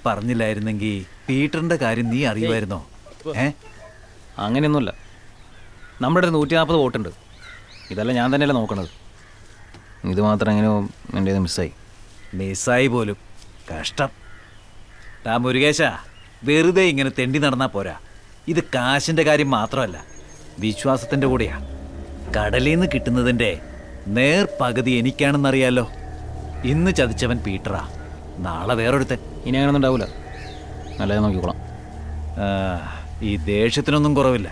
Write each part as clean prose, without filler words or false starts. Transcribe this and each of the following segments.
പറഞ്ഞില്ലായിരുന്നെങ്കിൽ പീറ്ററിന്റെ കാര്യം നീ അറിയുമായിരുന്നോ? അങ്ങനെയൊന്നുമില്ല. നമ്മുടെ 140 വോട്ടുണ്ട്. ഇതല്ല ഞാൻ തന്നെയല്ല നോക്കണത്. ഇത് മാത്രം എങ്ങനെയോ എൻ്റെ മിസ്സായി പോലും. കഷ്ടം. മുരുകേശ, വെറുതെ ഇങ്ങനെ തെണ്ടി നടന്നാൽ പോരാ. ഇത് കാശിൻ്റെ കാര്യം മാത്രമല്ല, വിശ്വാസത്തിൻ്റെ കൂടെയാ. കടലിൽ നിന്ന് കിട്ടുന്നതിൻ്റെ പകുതി എനിക്കാണെന്നറിയാലോ. ഇന്ന് ചതിച്ചവൻ പീറ്ററാ, നാളെ വേറൊരുത്തൻ. ഇനി അങ്ങനെയൊന്നും ഉണ്ടാവില്ല. നല്ല നോക്കിക്കോളാം. ഈ ദേഷ്യത്തിനൊന്നും കുറവില്ല.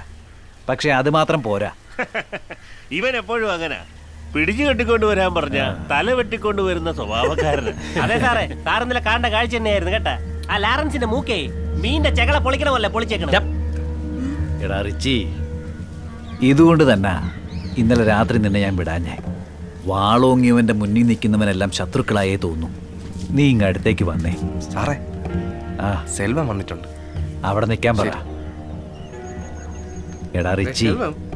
പക്ഷെ അത് മാത്രം പോരാ. ഇവൻ എപ്പോഴും അങ്ങനെ പിടിച്ചു കെട്ടിക്കൊണ്ട് വരാൻ പറഞ്ഞ തല വെട്ടിക്കൊണ്ട് വരുന്ന സ്വഭാവക്കാരന്. അതെ സാറേ, സാറിന്നലെ കാണേണ്ട കാഴ്ച തന്നെയായിരുന്നു കേട്ടാ. ആ ലാറൻസിന്റെ മൂക്കേ മീന്റെ ചകള പൊളിക്കണമല്ല പൊളിച്ചേക്കണം. എടാ റിച്ചി, ഇതുകൊണ്ട് തന്നെ ഇന്നലെ രാത്രി നിന്നെ ഞാൻ വിടാഞ്ഞേ. വാളോങ്ങിയവന്റെ മുന്നിൽ നിൽക്കുന്നവനെല്ലാം ശത്രുക്കളായേ തോന്നും. നീ ഇങ്ങ് അടുത്തേക്ക് വന്നേ. സാറേ, സെൽവം വന്നിട്ടുണ്ട്. അവിടെ നിൽക്കാൻ പറ. എടാ റിച്ചി,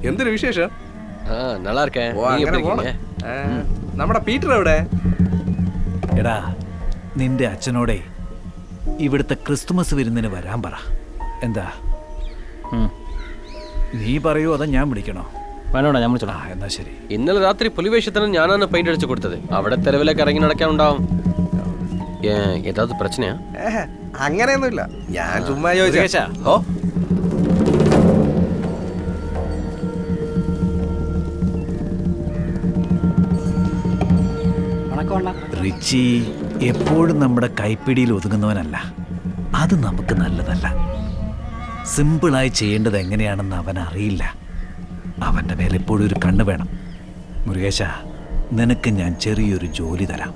എന്തൊരു വിശേഷം? നല്ല നമ്മുടെ പീറ്റർ എവിടെ? എടാ, നിന്റെ അച്ഛനോടെ ഇവിടുത്തെ ക്രിസ്തുമസ് വിരുന്നിന് വരാൻ പറ. എന്താ നീ പറയൂ, അതാ ഞാൻ വിളിക്കണോ? വേണോടാ, ഞാൻ വിളിച്ചോളാം. എന്നാ ശരി. ഇന്നലെ രാത്രി പുലിവേഷത്തിന് ഞാനാണ് പെയിന്റ് അടിച്ചു കൊടുത്തത്. അവിടെ തെരുവിലേക്ക് ഇറങ്ങി നടക്കാനുണ്ടാവും. ഏതാത് പ്രശ്നയാ? അങ്ങനെയൊന്നുമില്ല, ഞാൻ ചുമ്മാ ചോദിച്ചാ. ഓ, റിച്ചി എപ്പോഴും നമ്മുടെ കൈപ്പിടിയിൽ ഒതുങ്ങുന്നവനല്ല. അത് നമുക്ക് നല്ലതല്ല. സിമ്പിളായി ചെയ്യേണ്ടത് എങ്ങനെയാണെന്ന് അവൻ അറിയില്ല. അവൻ്റെ മേലെ എപ്പോഴും ഒരു കണ്ണ് വേണം. മുരുകേശ, നിനക്ക് ഞാൻ ചെറിയൊരു ജോലി തരാം.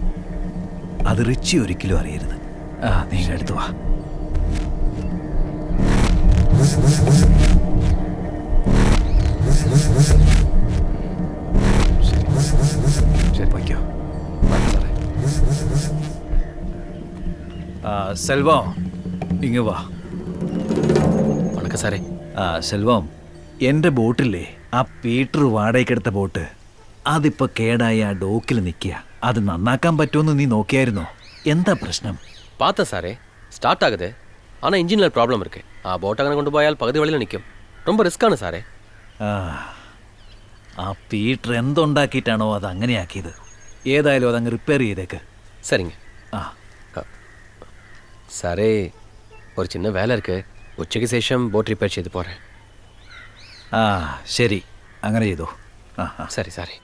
അത് റിച്ചി ഒരിക്കലും അറിയരുത്. നീ എടുത്തു വാ. ശരി, വയ്ക്കോ. സെൽവം, ഇങ്ങ് വാ. വണക്കം സാറേ. സെൽവം, എൻ്റെ ബോട്ടില്ലേ, ആ പീറ്റർ വാടകയ്ക്കെടുത്ത ബോട്ട്, അതിപ്പോൾ കേടായി ആ ഡോക്കിൽ നിൽക്കുക. അത് നന്നാക്കാൻ പറ്റുമെന്ന് നീ നോക്കിയായിരുന്നോ? എന്താ പ്രശ്നം? பார்த்தேன் சாரே, ஸ்டார்ட் ஆகுது. ஆனால் இன்ஜினில் ப்ராப்ளம் இருக்குது. ஆ போட் അങ്ങനെ കൊണ്ടുപോയാൽ പകുതി വഴിയിൽ നിൽക്കും. ரொம்ப റിസ്ക്കാണ് സാറേ. ആ പീറ്റർ എന്തുണ്ടാക്കിയിട്ടാണോ അത് അങ്ങനെയാക്കിയത്. ഏതായാലും അതങ്ങ് റിപ്പയർ ചെയ്തേക്ക്. சரிங்க. സാറേ, ഒരു ചിന്ന വേല ഇருக்கு. ഉച്ചയ്ക്ക് ശേഷം ബോട്ട് റിപ്പയർ ചെയ്ത് പോരേ. ശരി, അങ്ങനെ ചെയ്തോ. സരി സാറേ.